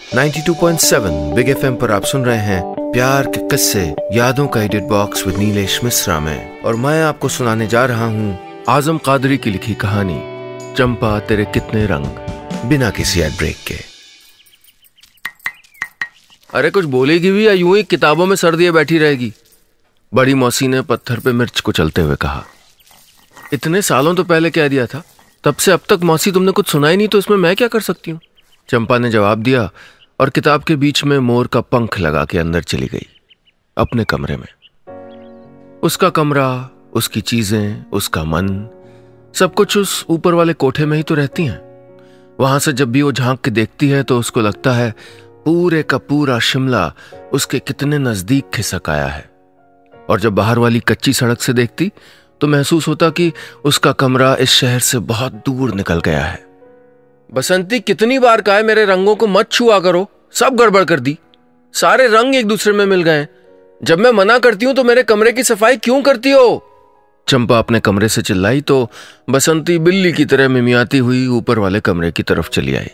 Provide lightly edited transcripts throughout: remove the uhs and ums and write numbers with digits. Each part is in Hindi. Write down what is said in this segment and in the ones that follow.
92.7 बिग एफएम पर आप सुन रहे हैं प्यार के किस्से यादों का edit box with Nilesh Mishra में, और मैं आपको सुनाने जा रहा हूँ आजम कादरी की लिखी कहानी चंपा तेरे कितने रंग, बिना किसी एड ब्रेक के। अरे कुछ बोलेगी भी या यूं ही किताबों में सर दिए बैठी रहेगी? बड़ी मौसी ने पत्थर पे मिर्च को चलते हुए कहा। इतने सालों तो पहले कह दिया था, तब से अब तक मौसी तुमने कुछ सुना ही नहीं, तो इसमें मैं क्या कर सकती हूँ? चंपा ने जवाब दिया और किताब के बीच में मोर का पंख लगा के अंदर चली गई अपने कमरे में। उसका कमरा, उसकी चीजें, उसका मन, सब कुछ उस ऊपर वाले कोठे में ही तो रहती हैं। वहां से जब भी वो झांक के देखती है तो उसको लगता है पूरे का पूरा शिमला उसके कितने नजदीक खिसक आया है, और जब बाहर वाली कच्ची सड़क से देखती तो महसूस होता कि उसका कमरा इस शहर से बहुत दूर निकल गया है। बसंती, कितनी बार कहा है मेरे रंगों को मत छुआ करो, सब गड़बड़ कर दी। सारे रंग एक दूसरे में मिल गए। जब मैं मना करती हूं तो मेरे कमरे की सफाई क्यों करती हो? चंपा अपने कमरे से चिल्लाई तो बसंती बिल्ली की तरह मिमियाती हुई ऊपर वाले कमरे की तरफ चली आई।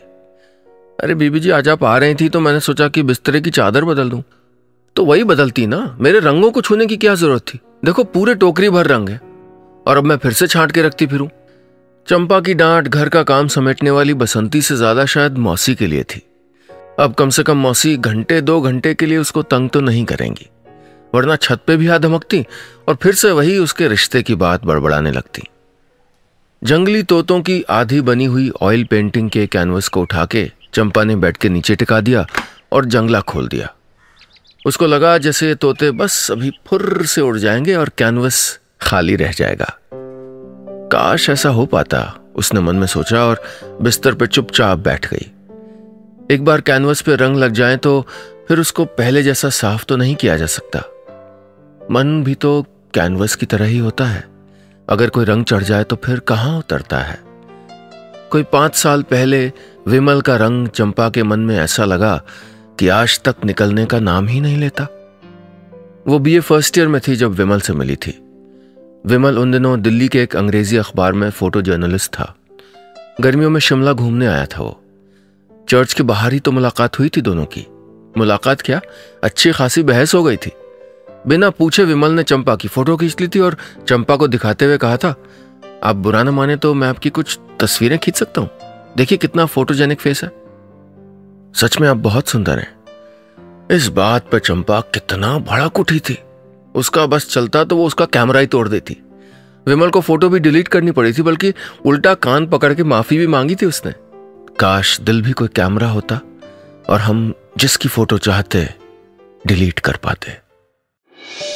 अरे बीबी जी, आज आप आ रही थी तो मैंने सोचा कि बिस्तरे की चादर बदल दूं। तो वही बदलती ना, मेरे रंगों को छूने की क्या जरूरत थी? देखो पूरे टोकरी भर रंग है, और अब मैं फिर से छांट के रखती फिरूं। चंपा की डांट घर का काम समेटने वाली बसंती से ज्यादा शायद मौसी के लिए थी। अब कम से कम मौसी घंटे 2 घंटे के लिए उसको तंग तो नहीं करेंगी, वरना छत पे भी हाथ धमकती और फिर से वही उसके रिश्ते की बात बड़बड़ाने लगती। जंगली तोतों की आधी बनी हुई ऑयल पेंटिंग के कैनवस को उठा के चंपा ने बेड के नीचे टिका दिया और जंगला खोल दिया। उसको लगा जैसे तोते बस अभी फुर्र से उड़ जाएंगे और कैनवस खाली रह जाएगा। काश ऐसा हो पाता, उसने मन में सोचा और बिस्तर पर चुपचाप बैठ गई। एक बार कैनवस पे रंग लग जाए तो फिर उसको पहले जैसा साफ तो नहीं किया जा सकता। मन भी तो कैनवस की तरह ही होता है, अगर कोई रंग चढ़ जाए तो फिर कहाँ उतरता है। कोई 5 साल पहले विमल का रंग चंपा के मन में ऐसा लगा कि आज तक निकलने का नाम ही नहीं लेता। वो बीए फर्स्ट ईयर में थी जब विमल से मिली थी। विमल उन दिनों दिल्ली के एक अंग्रेजी अखबार में फोटो जर्नलिस्ट था। गर्मियों में शिमला घूमने आया था वो। चर्च के बाहर ही तो मुलाकात हुई थी दोनों की। मुलाकात क्या, अच्छी खासी बहस हो गई थी। बिना पूछे विमल ने चंपा की फोटो खींच ली थी और चंपा को दिखाते हुए कहा था, आप बुरा न माने तो मैं आपकी कुछ तस्वीरें खींच सकता हूं, देखिए कितना फोटोजेनिक फेस है। सच में आप बहुत सुंदर हैं। इस बात पर चंपा कितना भड़क उठी थी। उसका बस चलता तो वो उसका कैमरा ही तोड़ देती। विमल को फोटो भी डिलीट करनी पड़ी थी, बल्कि उल्टा कान पकड़ के माफी भी मांगी थी उसने। काश दिल भी कोई कैमरा होता और हम जिसकी फोटो चाहते डिलीट कर पाते।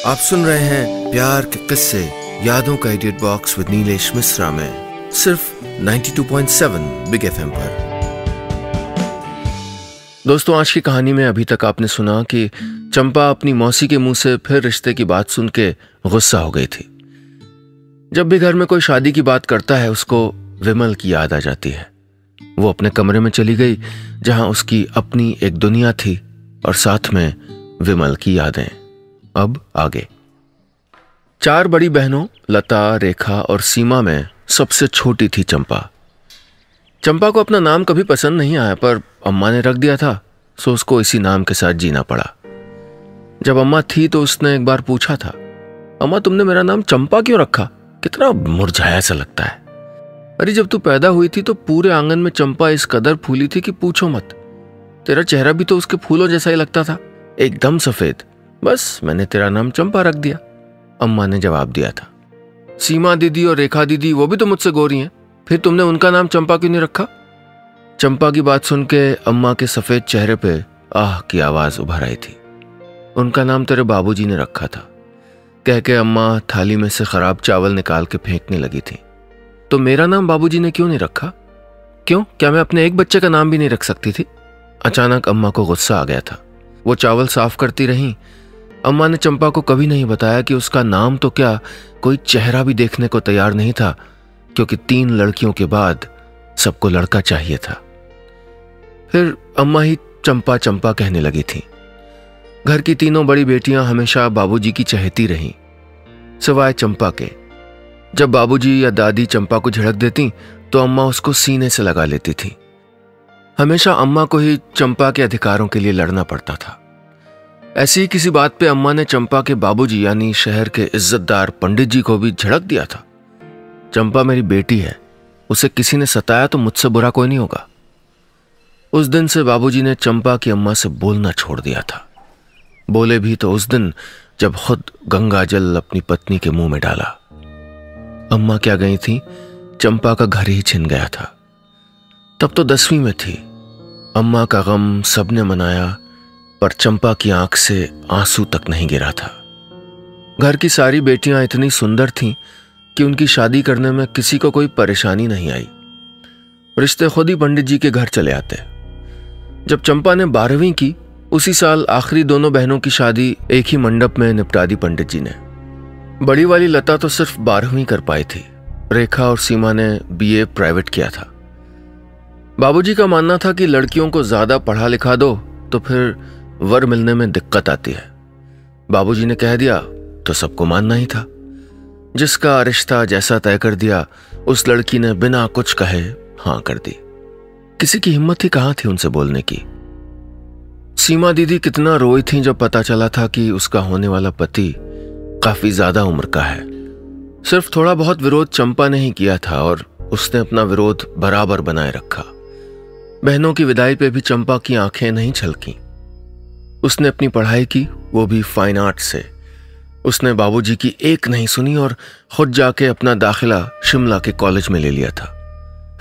आप सुन रहे हैं प्यार के किस्से यादों का edit box with Nilesh Mishra में, सिर्फ 92.7 बिग एफएम पर। दोस्तों, आज की कहानी में अभी तक आपने सुना कि चंपा अपनी मौसी के मुंह से फिर रिश्ते की बात सुन के गुस्सा हो गई थी। जब भी घर में कोई शादी की बात करता है उसको विमल की याद आ जाती है। वो अपने कमरे में चली गई जहां उसकी अपनी एक दुनिया थी और साथ में विमल की यादें। अब आगे। 4 बड़ी बहनों लता, रेखा और सीमा में सबसे छोटी थी चंपा। चंपा को अपना नाम कभी पसंद नहीं आया, पर अम्मा ने रख दिया था, सो उसको इसी नाम के साथ जीना पड़ा। जब अम्मा थी तो उसने एक बार पूछा था, अम्मा तुमने मेरा नाम चंपा क्यों रखा? कितना मुरझाया सा लगता है। अरे जब तू पैदा हुई थी तो पूरे आंगन में चंपा इस कदर फूली थी कि पूछो मत। तेरा चेहरा भी तो उसके फूलों जैसा ही लगता था, एकदम सफेद। बस मैंने तेरा नाम चंपा रख दिया, अम्मा ने जवाब दिया था। सीमा दीदी और रेखा दीदी वो भी तो मुझसे गोरी हैं, फिर तुमने उनका नाम चंपा क्यों नहीं रखा? चंपा की बात सुन के अम्मा के सफेद चेहरे पे आह की आवाज उभर आई थी। उनका नाम तेरे बाबूजी ने रखा था, कह के अम्मा थाली में से खराब चावल निकाल के फेंकने लगी थी। तो मेरा नाम बाबूजी ने क्यों नहीं रखा? क्यों, क्या मैं अपने एक बच्चे का नाम भी नहीं रख सकती थी? अचानक अम्मा को गुस्सा आ गया था। वो चावल साफ करती रहीं। अम्मा ने चंपा को कभी नहीं बताया कि उसका नाम तो क्या, कोई चेहरा भी देखने को तैयार नहीं था, क्योंकि 3 लड़कियों के बाद सबको लड़का चाहिए था। फिर अम्मा ही चंपा चंपा कहने लगी थी। घर की तीनों बड़ी बेटियां हमेशा बाबूजी की चहेती रहीं, सिवाय चंपा के। जब बाबूजी या दादी चंपा को झिड़क देती तो अम्मा उसको सीने से लगा लेती थी। हमेशा अम्मा को ही चंपा के अधिकारों के लिए लड़ना पड़ता था। ऐसी ही किसी बात पे अम्मा ने चंपा के बाबूजी यानी शहर के इज्जतदार पंडित जी को भी झड़क दिया था। चंपा मेरी बेटी है, उसे किसी ने सताया तो मुझसे बुरा कोई नहीं होगा। उस दिन से बाबूजी ने चंपा की अम्मा से बोलना छोड़ दिया था। बोले भी तो उस दिन जब खुद गंगा जल अपनी पत्नी के मुंह में डाला। अम्मा क्या गई थी, चंपा का घर ही छिन गया था। तब तो 10वीं में थी। अम्मा का गम सबने मनाया, पर चंपा की आंख से आंसू तक नहीं गिरा था। घर की सारी बेटियां इतनी सुंदर थीं कि उनकी शादी करने में किसी को कोई परेशानी नहीं आई। रिश्ते खुद ही पंडित जी के घर चले आते। जब चंपा ने 12वीं की, उसी साल आखिरी दोनों बहनों की शादी एक ही मंडप में निपटा दी पंडित जी ने। बड़ी वाली लता तो सिर्फ 12वीं कर पाई थी। रेखा और सीमा ने BA प्राइवेट किया था। बाबूजी का मानना था कि लड़कियों को ज्यादा पढ़ा लिखा दो तो फिर वर मिलने में दिक्कत आती है। बाबूजी ने कह दिया तो सबको मानना ही था। जिसका रिश्ता जैसा तय कर दिया, उस लड़की ने बिना कुछ कहे हां कर दी। किसी की हिम्मत ही कहां थी उनसे बोलने की। सीमा दीदी कितना रोई थी जब पता चला था कि उसका होने वाला पति काफी ज्यादा उम्र का है। सिर्फ थोड़ा बहुत विरोध चंपा ने ही किया था और उसने अपना विरोध बराबर बनाए रखा। बहनों की विदाई पे भी चंपा की आंखें नहीं छलकीं। उसने अपनी पढ़ाई की, वो भी फाइन आर्ट से। उसने बाबूजी की एक नहीं सुनी और खुद जाके अपना दाखिला शिमला के कॉलेज में ले लिया था।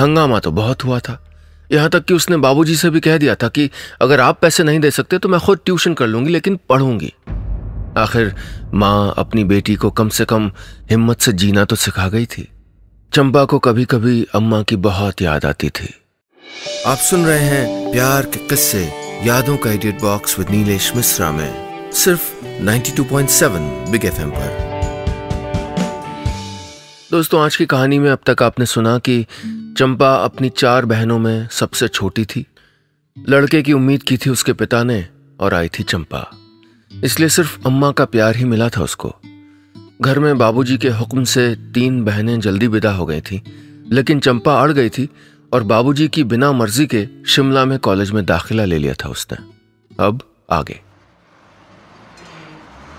हंगामा तो बहुत हुआ था, यहां तक कि उसने बाबूजी से भी कह दिया था कि अगर आप पैसे नहीं दे सकते तो मैं खुद ट्यूशन कर लूंगी, लेकिन पढ़ूंगी। आखिर माँ अपनी बेटी को कम से कम हिम्मत से जीना तो सिखा गई थी। चंपा को कभी कभी अम्मा की बहुत याद आती थी। आप सुन रहे हैं प्यार के किस्से यादों का edit box with Nilesh Mishra में, सिर्फ 92.7 बिग FM पर। दोस्तों, आज की कहानी में अब तक आपने सुना कि चंपा अपनी 4 बहनों में सबसे छोटी थी। लड़के की उम्मीद की थी उसके पिता ने और आई थी चंपा। इसलिए सिर्फ अम्मा का प्यार ही मिला था उसको। घर में बाबूजी के हुक्म से 3 बहनें जल्दी विदा हो गई थी, लेकिन चंपा अड़ गई थी और बाबूजी की बिना मर्जी के शिमला में कॉलेज में दाखिला ले लिया था उसने। अब आगे।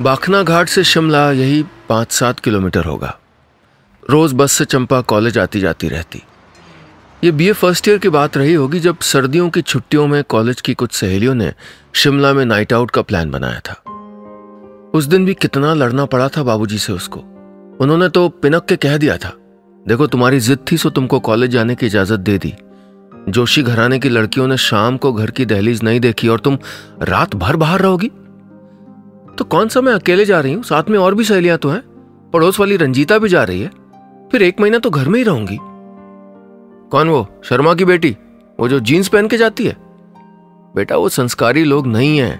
बाखना घाट से शिमला यही 5-7 किलोमीटर होगा। रोज बस से चंपा कॉलेज आती जाती रहती। ये BA फर्स्ट ईयर की बात रही होगी जब सर्दियों की छुट्टियों में कॉलेज की कुछ सहेलियों ने शिमला में नाइट आउट का प्लान बनाया था। उस दिन भी कितना लड़ना पड़ा था बाबूजी से उसको। उन्होंने तो पिनक के कह दिया था, देखो तुम्हारी जिद थी सो तुमको कॉलेज जाने की इजाजत दे दी। जोशी घराने की लड़कियों ने शाम को घर की दहलीज नहीं देखी और तुम रात भर बाहर रहोगी। तो कौन सा मैं अकेले जा रही हूं, साथ में और भी सहेलियां तो हैं। पड़ोस वाली रंजीता भी जा रही है, फिर 1 महीना तो घर में ही रहूंगी। कौन, वो शर्मा की बेटी, वो जो जीन्स पहन के जाती है? बेटा वो संस्कारी लोग नहीं है।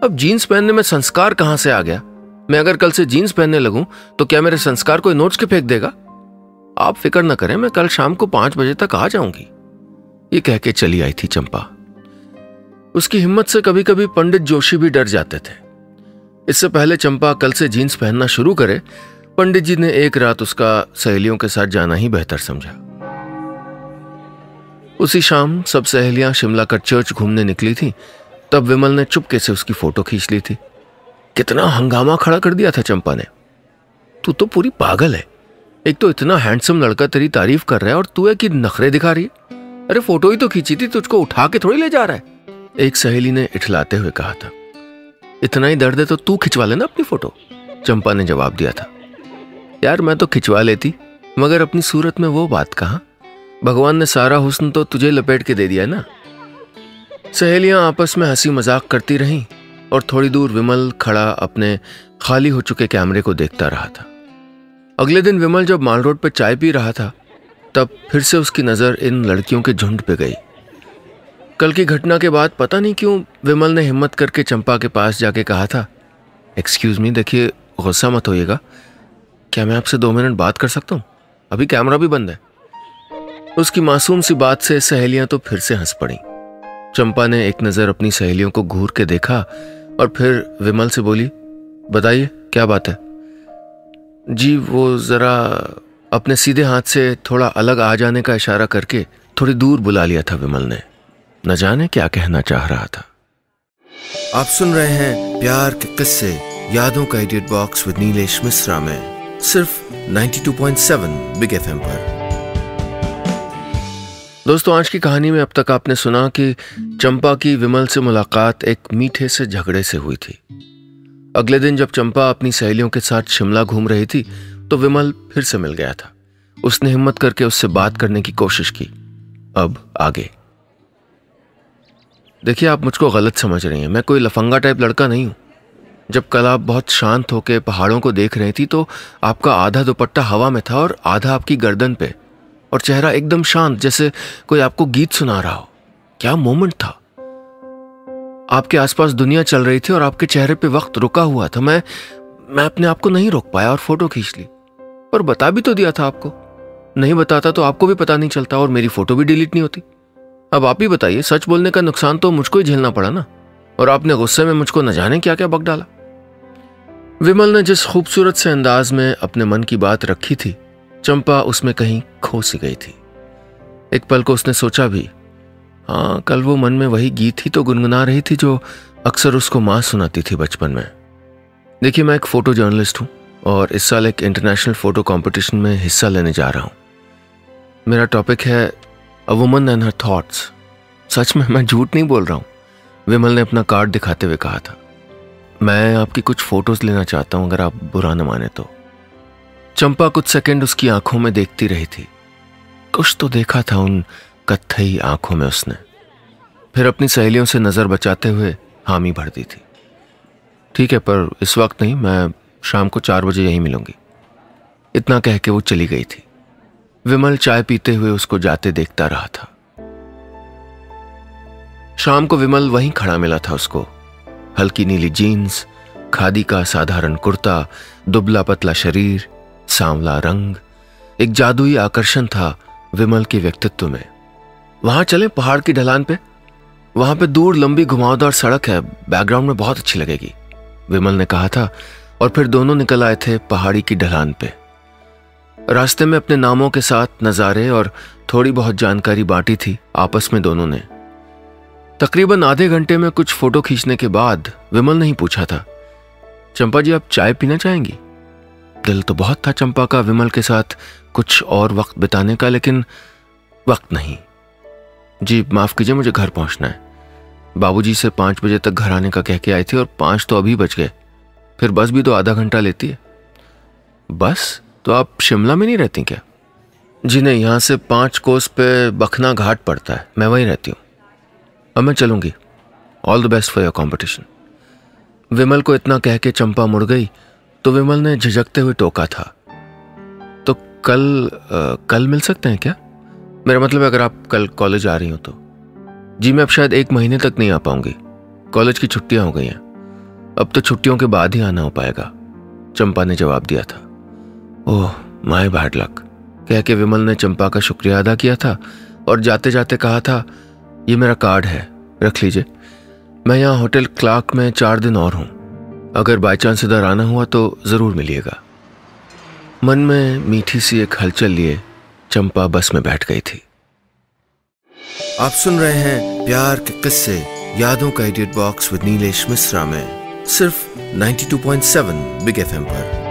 अब जीन्स पहनने में संस्कार कहां से आ गया? मैं अगर कल से जीन्स पहनने लगूं तो क्या मेरे संस्कार कोई नोट्स के फेंक देगा? आप फिक्र न करें, मैं कल शाम को 5 बजे तक आ जाऊंगी। ये कह के चली आई थी चंपा। उसकी हिम्मत से कभी कभी पंडित जोशी भी डर जाते थे। इससे पहले चंपा कल से जीन्स पहनना शुरू करे, पंडित जी ने एक रात उसका सहेलियों के साथ जाना ही बेहतर समझा। उसी शाम सब सहेलियां शिमला का चर्च घूमने निकली थी। तब विमल ने चुपके से उसकी फोटो खींच ली थी। कितना हंगामा खड़ा कर दिया था चंपा ने। तू तो पूरी पागल है, एक तो इतना हैंडसम लड़का तेरी तारीफ कर रहा है और तू है कि नखरे दिखा रही है। अरे फोटो ही तो खींची थी, तुझको उठा के थोड़ी ले जा रहा है। एक सहेली ने इठलाते हुए कहा था। इतना ही दर्द है तो तू खिंचवा लेना अपनी फोटो, चंपा ने जवाब दिया था। यार मैं तो खिंचवा लेती, मगर अपनी सूरत में वो बात कहां। भगवान ने सारा हुस्न तो तुझे लपेट के दे दिया ना। सहेलियां आपस में हंसी मजाक करती रहीं और थोड़ी दूर विमल खड़ा अपने खाली हो चुके कैमरे को देखता रहा था। अगले दिन विमल जब माल रोड पर चाय पी रहा था, तब फिर से उसकी नजर इन लड़कियों के झुंड पे गई। कल की घटना के बाद पता नहीं क्यों विमल ने हिम्मत करके चंपा के पास जाके कहा था, एक्सक्यूज मी, देखिए गुस्सा मत होइएगा, क्या मैं आपसे 2 मिनट बात कर सकता हूँ? अभी कैमरा भी बंद है। उसकी मासूम सी बात से सहेलियां तो फिर से हंस पड़ी। चंपा ने एक नजर अपनी सहेलियों को घूर के देखा और फिर विमल से बोली, बताइए क्या बात है? जी वो जरा अपने सीधे हाथ से थोड़ा अलग आ जाने का इशारा करके थोड़ी दूर बुला लिया था विमल ने। न जाने क्या कहना चाह रहा था। आप सुन रहे हैं प्यार के किस्से यादों का edit box with Nilesh Mishra में, सिर्फ 92.7 बिग एफएम पर। दोस्तों, आज की कहानी में अब तक आपने सुना कि चंपा की विमल से मुलाकात एक मीठे से झगड़े से हुई थी। अगले दिन जब चंपा अपनी सहेलियों के साथ शिमला घूम रही थी तो विमल फिर से मिल गया था। उसने हिम्मत करके उससे बात करने की कोशिश की। अब आगे देखिए, आप मुझको गलत समझ रही हैं। मैं कोई लफंगा टाइप लड़का नहीं हूं। जब कल आप बहुत शांत होकर पहाड़ों को देख रही थी तो आपका आधा दुपट्टा हवा में था और आधा आपकी गर्दन पे, और चेहरा एकदम शांत, जैसे कोई आपको गीत सुना रहा हो। क्या मोमेंट था। आपके आसपास दुनिया चल रही थी और आपके चेहरे पे वक्त रुका हुआ था। मैं अपने आप को नहीं रोक पाया और फोटो खींच ली। पर बता भी तो दिया था आपको। नहीं बताता तो आपको भी पता नहीं चलता और मेरी फोटो भी डिलीट नहीं होती। अब आप ही बताइए, सच बोलने का नुकसान तो मुझको ही झेलना पड़ा ना, और आपने गुस्से में मुझको न जाने क्या क्या बक डाला। विमल ने जिस खूबसूरत से अंदाज में अपने मन की बात रखी थी, चंपा उसमें कहीं खो सी गई थी। एक पल को उसने सोचा भी, हाँ, कल वो मन में वही गीत ही तो गुनगुना रही थी जो अक्सर उसको माँ सुनाती थी बचपन में। देखिए, मैं एक फोटो जर्नलिस्ट हूँ और इस साल एक इंटरनेशनल फोटो कंपटीशन में हिस्सा लेने जा रहा हूँ। मेरा टॉपिक है a woman and her thoughts. सच में, मैं झूठ नहीं बोल रहा हूँ। विमल ने अपना कार्ड दिखाते हुए कहा था। मैं आपकी कुछ फोटोज लेना चाहता हूँ, अगर आप बुरा न माने तो। चंपा कुछ सेकंड उसकी आंखों में देखती रही थी। कुछ तो देखा था उन कत्थई आंखों में उसने। फिर अपनी सहेलियों से नजर बचाते हुए हामी भर दी थी। ठीक है, पर इस वक्त नहीं, मैं शाम को 4 बजे यहीं मिलूंगी। इतना कह के वो चली गई थी। विमल चाय पीते हुए उसको जाते देखता रहा था। शाम को विमल वहीं खड़ा मिला था उसको। हल्की नीली जीन्स, खादी का साधारण कुर्ता, दुबला पतला शरीर, सांवला रंग। एक जादुई आकर्षण था विमल के व्यक्तित्व में। वहां चले पहाड़ की ढलान पे, वहां पे दूर लंबी घुमावदार सड़क है, बैकग्राउंड में बहुत अच्छी लगेगी, विमल ने कहा था। और फिर दोनों निकल आए थे पहाड़ी की ढलान पे। रास्ते में अपने नामों के साथ नजारे और थोड़ी बहुत जानकारी बांटी थी आपस में दोनों ने। तकरीबन आधे घंटे में कुछ फोटो खींचने के बाद विमल ने ही पूछा था, चंपा जी, आप चाय पीना चाहेंगी? दिल तो बहुत था चंपा का विमल के साथ कुछ और वक्त बिताने का, लेकिन वक्त नहीं। जी माफ कीजिए, मुझे घर पहुंचना है। बाबूजी से 5 बजे तक घर आने का कह के आई थी और 5 तो अभी बज गए। फिर बस भी तो आधा घंटा लेती है। बस? तो आप शिमला में नहीं रहती क्या? जी नहीं, यहाँ से 5 कोस पे बखना घाट पड़ता है, मैं वहीं रहती हूँ। अब मैं चलूंगी। All the best for your competition. Vimal को इतना कह के चंपा मुड़ गई तो विमल ने झिझकते हुए टोका था, तो कल मिल सकते हैं क्या? मेरा मतलब है अगर आप कल कॉलेज आ रही हो तो। जी मैं अब शायद 1 महीने तक नहीं आ पाऊंगी, कॉलेज की छुट्टियां हो गई हैं। अब तो छुट्टियों के बाद ही आना हो पाएगा, चंपा ने जवाब दिया था। ओह माय बैड लक, कह के विमल ने चंपा का शुक्रिया अदा किया था और जाते जाते कहा था, ये मेरा कार्ड है, रख लीजिए। मैं यहाँ होटल क्लार्क में 4 दिन और हूँ, अगर बाई चांस इधर आना हुआ तो जरूर मिलिएगा। मन में मीठी सी एक हलचल लिए चंपा बस में बैठ गई थी। आप सुन रहे हैं प्यार के किस्से यादों का edit box with Nilesh Mishra में, सिर्फ 92.7 बिग एफएम पर।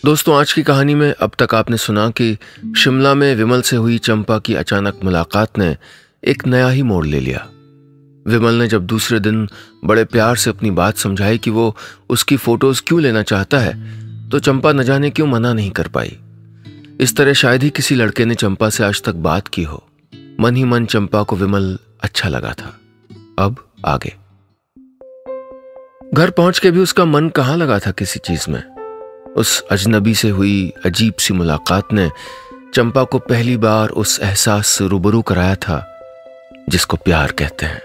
दोस्तों, आज की कहानी में अब तक आपने सुना कि शिमला में विमल से हुई चंपा की अचानक मुलाकात ने एक नया ही मोड़ ले लिया। विमल ने जब दूसरे दिन बड़े प्यार से अपनी बात समझाई कि वो उसकी फोटोज क्यों लेना चाहता है, तो चंपा न जाने क्यों मना नहीं कर पाई। इस तरह शायद ही किसी लड़के ने चंपा से आज तक बात की हो। मन ही मन चंपा को विमल अच्छा लगा था। अब आगे। घर पहुंच के भी उसका मन कहाँ लगा था किसी चीज में। उस अजनबी से हुई अजीब सी मुलाकात ने चंपा को पहली बार उस एहसास से रूबरू कराया था जिसको प्यार कहते हैं।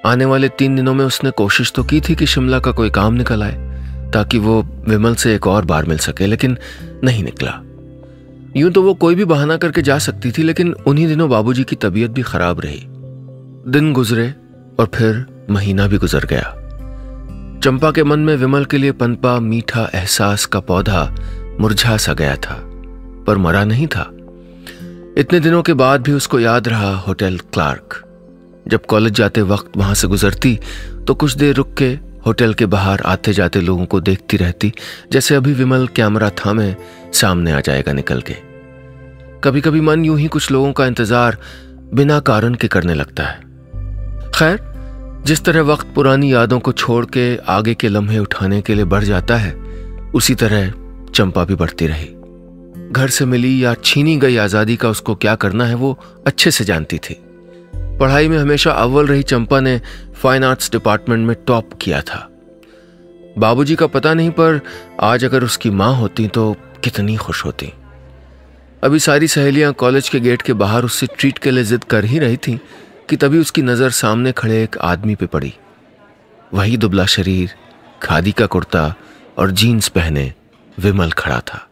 आने वाले 3 दिनों में उसने कोशिश तो की थी कि शिमला का कोई काम निकल आए ताकि वो विमल से एक और बार मिल सके, लेकिन नहीं निकला। यूं तो वो कोई भी बहाना करके जा सकती थी, लेकिन उन्हीं दिनों बाबूजी की तबीयत भी खराब रही। दिन गुजरे और फिर महीना भी गुजर गया। चंपा के मन में विमल के लिए पनपा मीठा एहसास का पौधा मुरझा सा गया था, पर मरा नहीं था। इतने दिनों के बाद भी उसको याद रहा होटल क्लार्क। जब कॉलेज जाते वक्त वहां से गुजरती तो कुछ देर रुक के होटल के बाहर आते जाते लोगों को देखती रहती, जैसे अभी विमल कैमरा थामे सामने आ जाएगा निकल के। कभी कभी मन यूं ही कुछ लोगों का इंतजार बिना कारण के करने लगता है। खैर, जिस तरह वक्त पुरानी यादों को छोड़ के आगे के लम्हे उठाने के लिए बढ़ जाता है, उसी तरह चंपा भी बढ़ती रही। घर से मिली या छीनी गई आजादी का उसको क्या करना है वो अच्छे से जानती थी। पढ़ाई में हमेशा अव्वल रही चंपा ने फाइन आर्ट्स डिपार्टमेंट में टॉप किया था। बाबूजी का पता नहीं, पर आज अगर उसकी माँ होती तो कितनी खुश होती। अभी सारी सहेलियां कॉलेज के गेट के बाहर उससे ट्रीट के लिए जिद कर ही रही थीं कि तभी उसकी नज़र सामने खड़े एक आदमी पे पड़ी। वही दुबला शरीर, खादी का कुर्ता और जीन्स पहने विमल खड़ा था।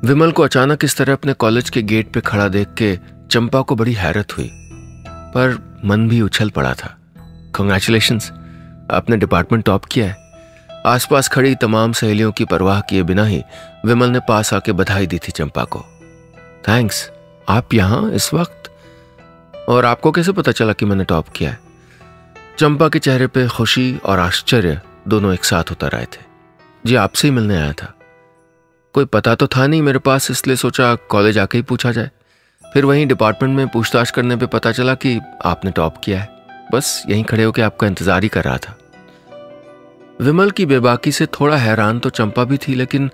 विमल को अचानक इस तरह अपने कॉलेज के गेट पे खड़ा देख के चंपा को बड़ी हैरत हुई, पर मन भी उछल पड़ा था। कांग्रेचुलेशंस, आपने डिपार्टमेंट टॉप किया है। आसपास खड़ी तमाम सहेलियों की परवाह किए बिना ही विमल ने पास आके बधाई दी थी चंपा को। थैंक्स, आप यहाँ इस वक्त? और आपको कैसे पता चला कि मैंने टॉप किया है? चंपा के चेहरे पे खुशी और आश्चर्य दोनों एक साथ उतर आए थे। जी, आपसे ही मिलने आया था। कोई पता तो था नहीं मेरे पास, इसलिए सोचा कॉलेज आके ही पूछा जाए। फिर वहीं डिपार्टमेंट में पूछताछ करने पे पता चला कि आपने टॉप किया है। बस यहीं खड़े होकर आपका इंतजार ही कर रहा था। विमल की बेबाकी से थोड़ा हैरान तो चंपा भी थी, लेकिन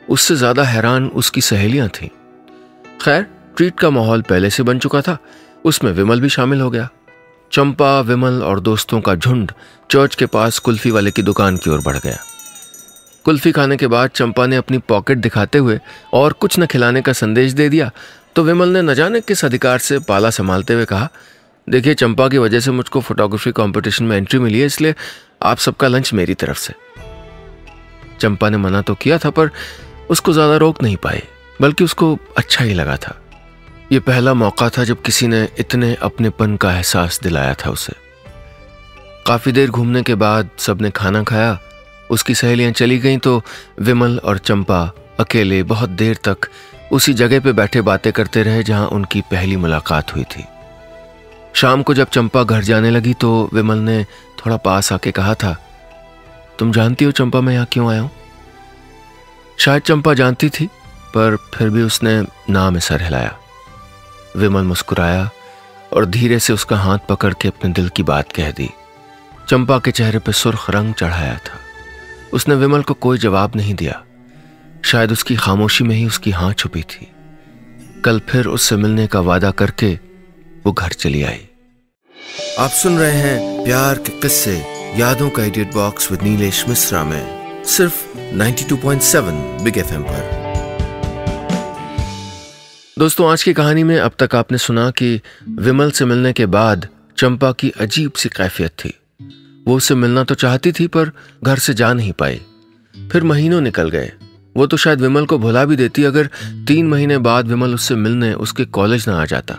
उससे ज्यादा हैरान उसकी सहेलियां थीं। खैर, ट्रीट का माहौल पहले से बन चुका था, उसमें विमल भी शामिल हो गया। चंपा, विमल और दोस्तों का झुंड चर्च के पास कुल्फी वाले की दुकान की ओर बढ़ गया। कुल्फी खाने के बाद चंपा ने अपनी पॉकेट दिखाते हुए और कुछ न खिलाने का संदेश दे दिया तो विमल ने न जाने किस अधिकार से पाला संभालते हुए कहा, देखिए, चंपा की वजह से मुझको फोटोग्राफी कंपटीशन में एंट्री मिली है, इसलिए आप सबका लंच मेरी तरफ से। चंपा ने मना तो किया था, पर उसको ज्यादा रोक नहीं पाई, बल्कि उसको अच्छा ही लगा था। यह पहला मौका था जब किसी ने इतने अपनेपन का एहसास दिलाया था उसे। काफी देर घूमने के बाद सबने खाना खाया, उसकी सहेलियां चली गईं तो विमल और चंपा अकेले बहुत देर तक उसी जगह पे बैठे बातें करते रहे जहां उनकी पहली मुलाकात हुई थी। शाम को जब चंपा घर जाने लगी तो विमल ने थोड़ा पास आके कहा था, तुम जानती हो चंपा मैं यहाँ क्यों आया हूं? शायद चंपा जानती थी, पर फिर भी उसने ना में सर हिलाया। विमल मुस्कुराया और धीरे से उसका हाथ पकड़ के अपने दिल की बात कह दी। चंपा के चेहरे पे सुर्ख रंग चढ़ाया था। उसने विमल को कोई जवाब नहीं दिया। शायद उसकी खामोशी में ही उसकी हाँ छुपी थी। कल फिर उससे मिलने का वादा करके वो घर चली आई। आप सुन रहे हैं प्यार के किस्से, यादों का idiot box with Nilesh Mishra में, सिर्फ 92.7 बिग एफएम पर। दोस्तों, आज की कहानी में अब तक आपने सुना कि विमल से मिलने के बाद चंपा की अजीब सी कैफियत थी। वो उससे मिलना तो चाहती थी, पर घर से जा नहीं पाई। फिर महीनों निकल गए। वो तो शायद विमल को भुला भी देती अगर 3 महीने बाद विमल उससे मिलने उसके कॉलेज ना आ जाता।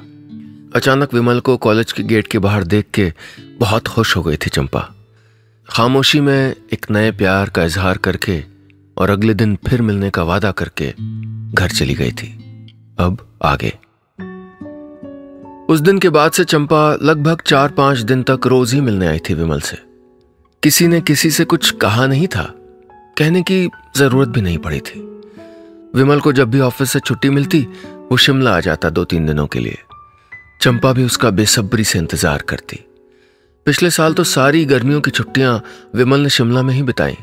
अचानक विमल को कॉलेज के गेट के बाहर देख के बहुत खुश हो गई थी चंपा। खामोशी में एक नए प्यार का इजहार करके और अगले दिन फिर मिलने का वादा करके घर चली गई थी। अब आगे। उस दिन के बाद से चंपा लगभग 4-5 दिन तक रोज ही मिलने आई थी विमल से। किसी ने किसी से कुछ कहा नहीं था, कहने की जरूरत भी नहीं पड़ी थी। विमल को जब भी ऑफिस से छुट्टी मिलती वो शिमला आ जाता 2-3 दिनों के लिए। चंपा भी उसका बेसब्री से इंतजार करती। पिछले साल तो सारी गर्मियों की छुट्टियां विमल ने शिमला में ही बिताई।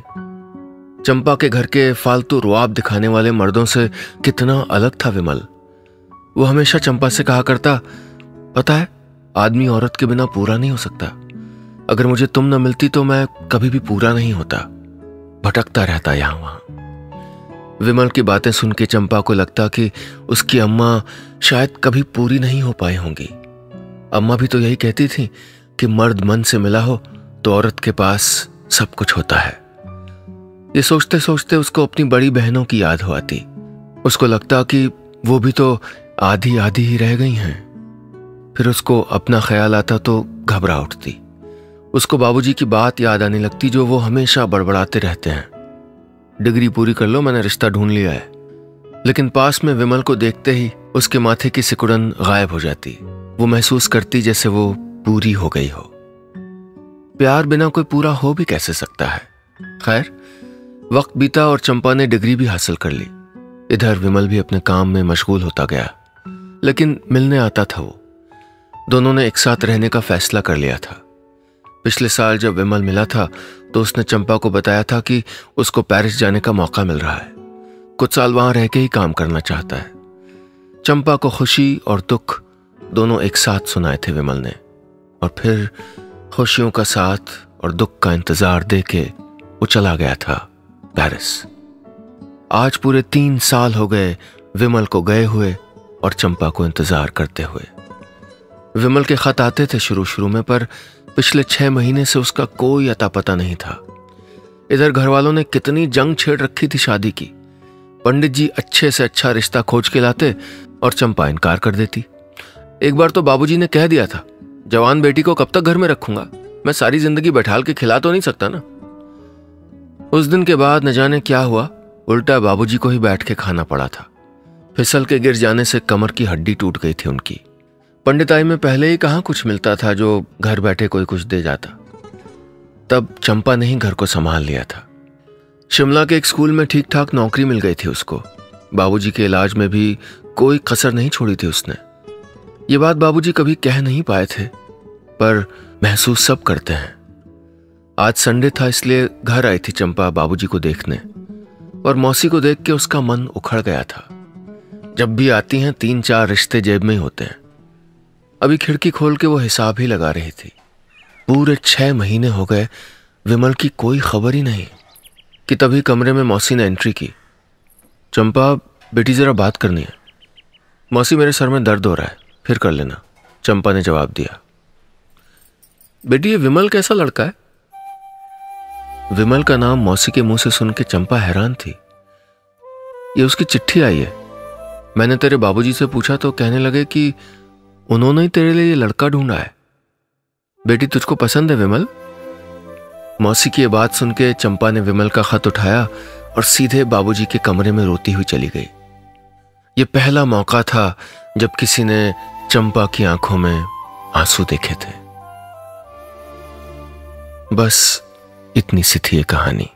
चंपा के घर के फालतू रुआब दिखाने वाले मर्दों से कितना अलग था विमल। वो हमेशा चंपा से कहा करता, पता है, आदमी औरत के बिना पूरा नहीं हो सकता। अगर मुझे तुम न मिलती तो मैं कभी भी पूरा नहीं होता, भटकता रहता यहां वहां। विमल की बातें सुन के चंपा को लगता कि उसकी अम्मा शायद कभी पूरी नहीं हो पाई होंगी। अम्मा भी तो यही कहती थी कि मर्द मन से मिला हो तो औरत के पास सब कुछ होता है। ये सोचते सोचते उसको अपनी बड़ी बहनों की याद हो आती। उसको लगता कि वो भी तो आधी आधी ही रह गई हैं। फिर उसको अपना ख्याल आता तो घबरा उठती। उसको बाबूजी की बात याद आने लगती जो वो हमेशा बड़बड़ाते रहते हैं, डिग्री पूरी कर लो, मैंने रिश्ता ढूंढ लिया है। लेकिन पास में विमल को देखते ही उसके माथे की सिकुड़न गायब हो जाती। वो महसूस करती जैसे वो पूरी हो गई हो। प्यार बिना कोई पूरा हो भी कैसे सकता है। खैर, वक्त बीता और चंपा ने डिग्री भी हासिल कर ली। इधर विमल भी अपने काम में मशगूल होता गया, लेकिन मिलने आता था वो। दोनों ने एक साथ रहने का फैसला कर लिया था। पिछले साल जब विमल मिला था तो उसने चंपा को बताया था कि उसको पेरिस जाने का मौका मिल रहा है। कुछ साल वहां रह के ही काम करना चाहता है। चंपा को खुशी और दुख दोनों एक साथ सुनाए थे विमल ने, और फिर खुशियों का साथ और दुख का इंतजार दे के वो चला गया था पेरिस। आज पूरे 3 साल हो गए विमल को गए हुए और चंपा को इंतजार करते हुए। विमल के खत आते थे शुरू में, पर पिछले 6 महीने से उसका कोई अता पता नहीं था। इधर घर वालों ने कितनी जंग छेड़ रखी थी शादी की। पंडित जी अच्छे से अच्छा रिश्ता खोज के लाते और चंपा इनकार कर देती। एक बार तो बाबूजी ने कह दिया था, जवान बेटी को कब तक घर में रखूंगा, मैं सारी जिंदगी बैठाल के खिला तो नहीं सकता ना। उस दिन के बाद न जाने क्या हुआ, उल्टा बाबूजी को ही बैठ के खाना पड़ा था। फिसल के गिर जाने से कमर की हड्डी टूट गई थी उनकी। पंडिताई में पहले ही कहाँ कुछ मिलता था जो घर बैठे कोई कुछ दे जाता। तब चंपा ने ही घर को संभाल लिया था। शिमला के एक स्कूल में ठीक ठाक नौकरी मिल गई थी उसको। बाबूजी के इलाज में भी कोई कसर नहीं छोड़ी थी उसने। ये बात बाबूजी कभी कह नहीं पाए थे, पर महसूस सब करते हैं। आज संडे था, इसलिए घर आई थी चंपा बाबूजी को देखने, और मौसी को देख के उसका मन उखड़ गया था। जब भी आती हैं 3-4 रिश्ते जेब में ही होते हैं। अभी खिड़की खोल के वो हिसाब ही लगा रही थी। पूरे 6 महीने हो गए विमल की कोई खबर ही नहीं, कि तभी कमरे में मौसी ने एंट्री की। चंपा बेटी जरा बात करनी है। मौसी मेरे सर में दर्द हो रहा है, फिर कर लेना, चंपा ने जवाब दिया। बेटी ये विमल कैसा लड़का है? विमल का नाम मौसी के मुंह से सुन के चंपा हैरान थी। ये उसकी चिट्ठी आई है। मैंने तेरे बाबूजी से पूछा तो कहने लगे कि उन्होंने ही तेरे लिए ये लड़का ढूंढा है। बेटी तुझको पसंद है विमल? मौसी की ये बात सुन के चंपा ने विमल का खत उठाया और सीधे बाबूजी के कमरे में रोती हुई चली गई। ये पहला मौका था जब किसी ने चंपा की आंखों में आंसू देखे थे। बस इतनी सी थी ये कहानी।